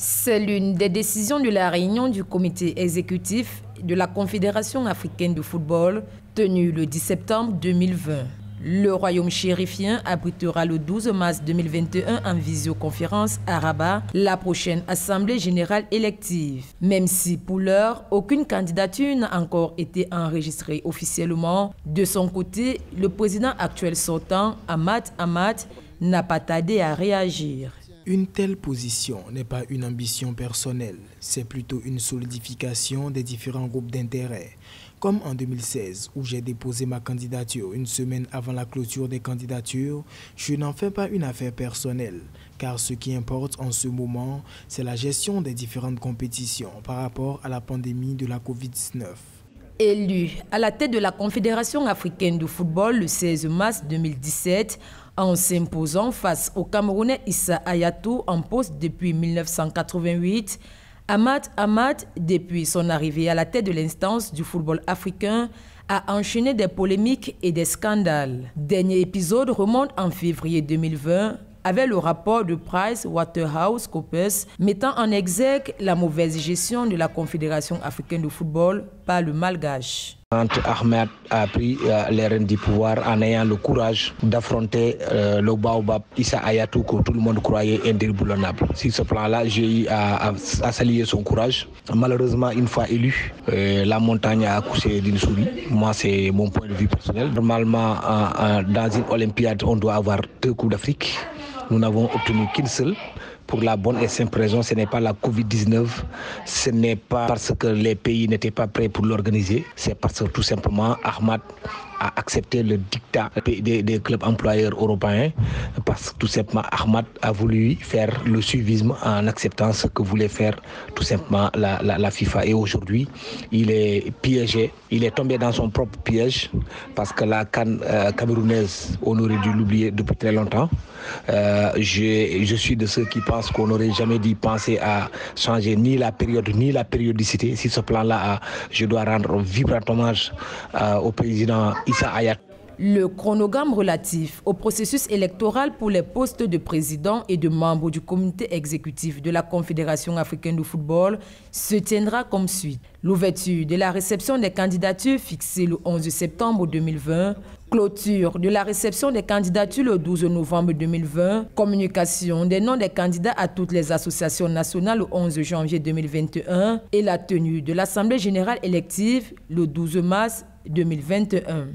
C'est l'une des décisions de la réunion du comité exécutif de la Confédération africaine de football tenue le 10 septembre 2020. Le royaume chérifien abritera le 12 mars 2021 en visioconférence à Rabat la prochaine assemblée générale élective. Même si pour l'heure, aucune candidature n'a encore été enregistrée officiellement, de son côté, le président actuel sortant, Ahmad Ahmad, n'a pas tardé à réagir. Une telle position n'est pas une ambition personnelle, c'est plutôt une solidification des différents groupes d'intérêt. Comme en 2016, où j'ai déposé ma candidature une semaine avant la clôture des candidatures, je n'en fais pas une affaire personnelle, car ce qui importe en ce moment, c'est la gestion des différentes compétitions par rapport à la pandémie de la Covid-19. Élu à la tête de la Confédération africaine de football le 16 mars 2017, en s'imposant face au Camerounais Issa Hayatou en poste depuis 1988, Ahmad Ahmad, depuis son arrivée à la tête de l'instance du football africain, a enchaîné des polémiques et des scandales. Dernier épisode remonte en février 2020 avec le rapport de PricewaterhouseCoopers mettant en exergue la mauvaise gestion de la Confédération africaine de football par le Malgache. Quand Ahmed a pris les rênes du pouvoir en ayant le courage d'affronter le baobab Issa Hayatou que tout le monde croyait indéboulonnable. Sur ce plan-là, j'ai eu à saluer son courage. Malheureusement, une fois élu, la montagne a accouché d'une souris. Moi, c'est mon point de vue personnel. Normalement, dans une Olympiade, on doit avoir 2 Coupes d'Afrique. Nous n'avons obtenu qu'une seule. Pour la bonne et simple raison, ce n'est pas la Covid-19, ce n'est pas parce que les pays n'étaient pas prêts pour l'organiser, c'est parce que tout simplement Ahmad a accepté le dictat des clubs employeurs européens, parce que tout simplement Ahmad a voulu faire le suivisme en acceptant ce que voulait faire tout simplement la FIFA. Et aujourd'hui, il est piégé, il est tombé dans son propre piège, parce que la CAN camerounaise, on aurait dû l'oublier depuis très longtemps. Je suis de ceux qui pensent qu'on n'aurait jamais dû penser à changer ni la période ni la périodicité. Sur ce plan-là, je dois rendre vibrant hommage au président Issa Hayatou. Le chronogramme relatif au processus électoral pour les postes de président et de membres du comité exécutif de la Confédération africaine de football se tiendra comme suit. L'ouverture de la réception des candidatures fixée le 11 septembre 2020, clôture de la réception des candidatures le 12 novembre 2020, communication des noms des candidats à toutes les associations nationales le 11 janvier 2021 et la tenue de l'Assemblée générale élective le 12 mars 2021.